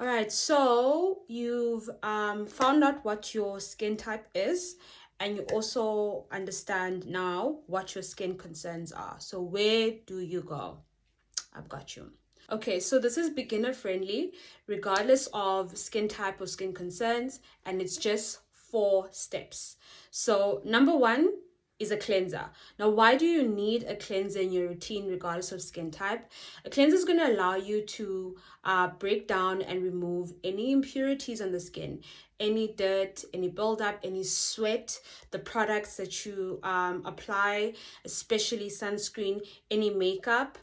All right, so you've found out what your skin type is, and you also understand now what your skin concerns are. So where do you go? I've got you. Okay, so this is beginner friendly, regardless of skin type or skin concerns, and it's just 4 steps. So, number one is a cleanser. Now, why do you need a cleanser in your routine, regardless of skin type? A cleanser is going to allow you to break down and remove any impurities on the skin, any dirt, any buildup, any sweat, the products that you apply, especially sunscreen, any makeup.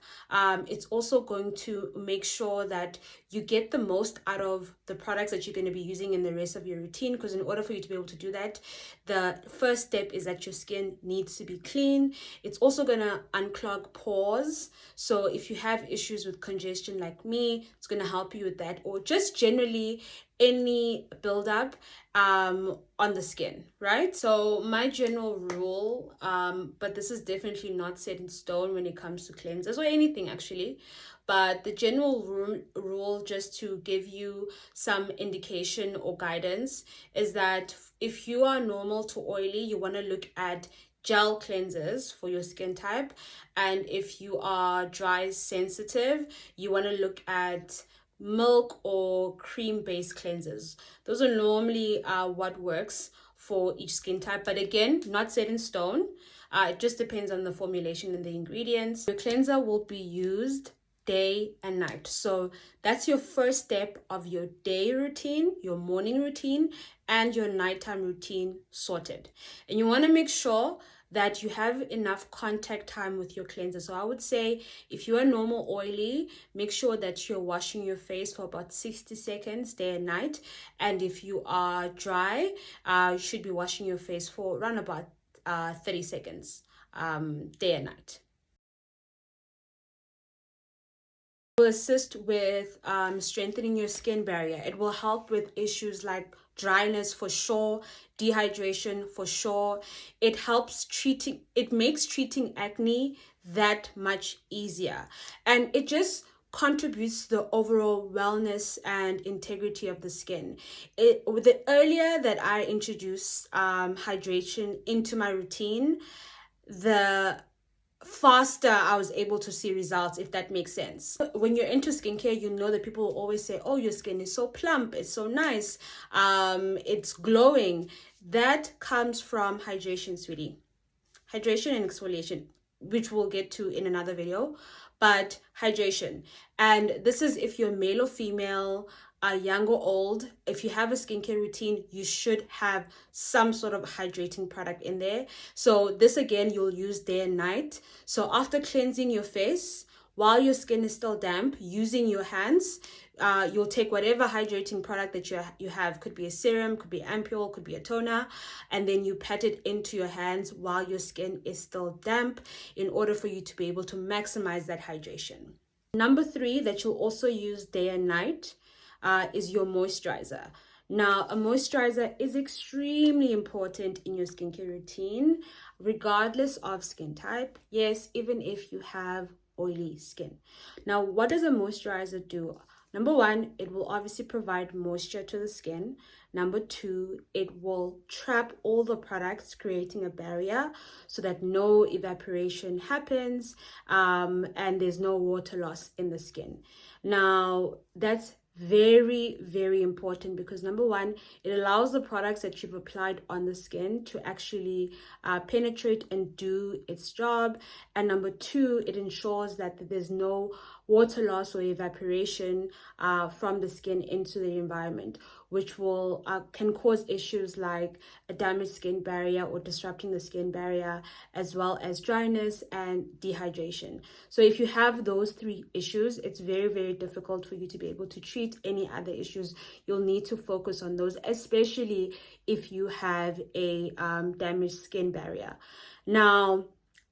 It's also going to make sure that you get the most out of the products that you're going to be using in the rest of your routine, because in order for you to be able to do that, the first step is that your skin needs to be clean. It's also going to unclog pores. So if you have issues with congestion like me, it's going to help you with that, or just generally any buildup on the skin, right? So my general rule, but this is definitely not set in stone when it comes to cleansers or anything actually, but the general rule, just to give you some indication or guidance, is that if you are normal to oily, you want to look at gel cleansers for your skin type, and if you are dry sensitive, you want to look at milk or cream based cleansers. Those are normally what works for each skin type, but again, not set in stone. It just depends on the formulation and the ingredients. Your cleanser will be used day and night. So that's your first step of your day routine, your morning routine, and your nighttime routine sorted. And you want to make sure that you have enough contact time with your cleanser. So I would say if you are normal oily, make sure that you're washing your face for about 60 seconds day and night. And if you are dry, you should be washing your face for around about 30 seconds day and night. Will assist with strengthening your skin barrier. It will help with issues like dryness for sure, dehydration for sure. It makes treating acne that much easier, and it just contributes to the overall wellness and integrity of the skin. The earlier that I introduce hydration into my routine, the faster I was able to see results, if that makes sense. When you're into skincare, you know that people will always say, oh, your skin is so plump, it's so nice, it's glowing. That comes from hydration, sweetie. Hydration and exfoliation, which we'll get to in another video, but hydration. And this is if you're male or female, young or old. If you have a skincare routine, you should have some sort of hydrating product in there. So this again, you'll use day and night. So after cleansing your face, while your skin is still damp, using your hands, you'll take whatever hydrating product that you have. Could be a serum, could be ampule, could be a toner, and then you pat it into your hands while your skin is still damp, in order for you to be able to maximize that hydration. Number 3 that you'll also use day and night is your moisturizer. Now, a moisturizer is extremely important in your skincare routine, regardless of skin type. Yes, even if you have oily skin. Now, what does a moisturizer do? Number 1, it will obviously provide moisture to the skin. Number 2, it will trap all the products, creating a barrier so that no evaporation happens and there's no water loss in the skin. Now, that's very, very important, because number 1, it allows the products that you've applied on the skin to actually penetrate and do its job, and number 2, it ensures that there's no water loss or evaporation from the skin into the environment, which will can cause issues like a damaged skin barrier or disrupting the skin barrier, as well as dryness and dehydration. So if you have those 3 issues, it's very, very difficult for you to be able to treat any other issues. You'll need to focus on those, especially if you have a damaged skin barrier. Now,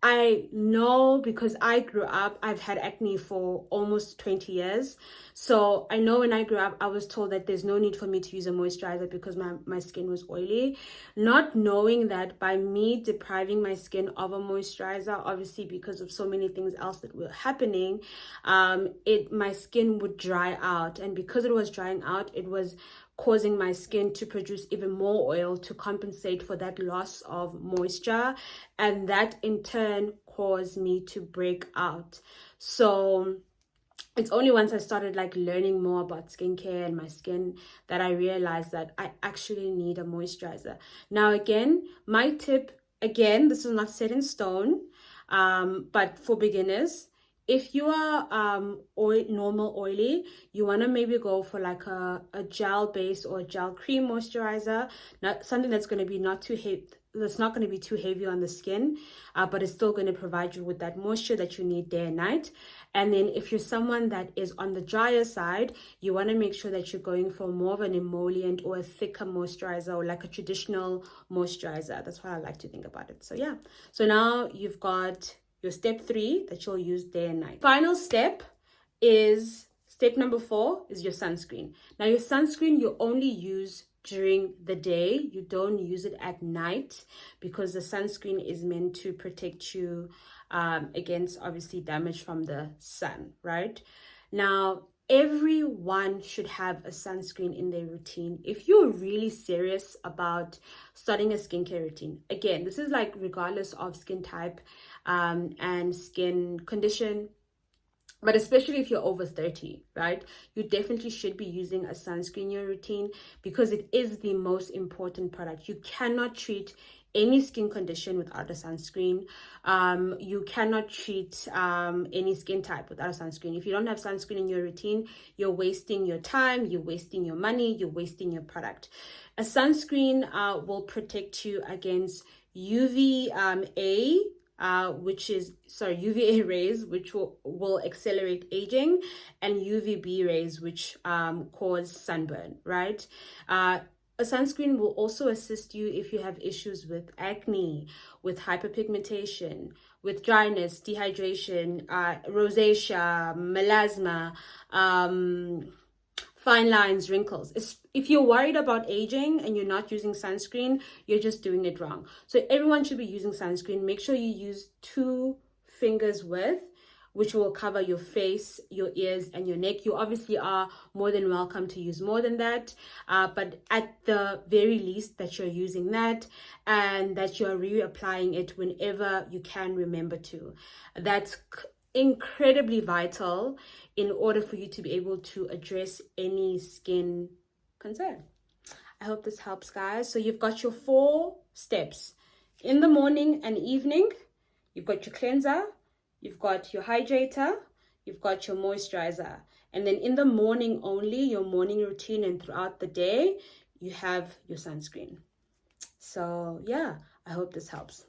I know because I grew up, I've had acne for almost 20 years. So I know when I grew up, I was told that there's no need for me to use a moisturizer because my skin was oily. Not knowing that by me depriving my skin of a moisturizer, obviously because of so many things else that were happening, my skin would dry out. And because it was drying out, it was causing my skin to produce even more oil to compensate for that loss of moisture, and that in turn caused me to break out. So it's only once I started like learning more about skincare and my skin that I realized that I actually need a moisturizer. Now again, my tip, again, this is not set in stone, but for beginners, if you are normal oily, you want to maybe go for like a gel base or a gel cream moisturizer, not something that's going to be not too heavy, that's not going to be too heavy on the skin, but it's still going to provide you with that moisture that you need day and night. And then if you're someone that is on the drier side, you want to make sure that you're going for more of an emollient or a thicker moisturizer, or like a traditional moisturizer. That's what I like to think about it. So yeah, so now you've got your step 3 that you'll use day and night. Final step is step number 4 is your sunscreen. Now your sunscreen you only use during the day. You don't use it at night because the sunscreen is meant to protect you against obviously damage from the sun, right? Now everyone should have a sunscreen in their routine if you're really serious about starting a skincare routine. Again, this is like regardless of skin type and skin condition, but especially if you're over 30, right? You definitely should be using a sunscreen in your routine because it is the most important product. You cannot treat any skin condition without a sunscreen. You cannot treat any skin type without a sunscreen. If you don't have sunscreen in your routine, you're wasting your time, you're wasting your money, you're wasting your product. A sunscreen will protect you against UVA, UVA rays, which will accelerate aging, and UVB rays, which cause sunburn, right? A sunscreen will also assist you if you have issues with acne, with hyperpigmentation, with dryness, dehydration, rosacea, melasma, fine lines, wrinkles. If you're worried about aging and you're not using sunscreen, you're just doing it wrong. So everyone should be using sunscreen. Make sure you use 2 fingers worth, which will cover your face, your ears, and your neck. You obviously are more than welcome to use more than that, but at the very least that you're using that, and that you're reapplying it whenever you can remember to. That's incredibly vital in order for you to be able to address any skin concern. I hope this helps, guys. So you've got your 4 steps. In the morning and evening, you've got your cleanser, you've got your hydrator, you've got your moisturizer. And then in the morning only, your morning routine, and throughout the day, you have your sunscreen. So yeah, I hope this helps.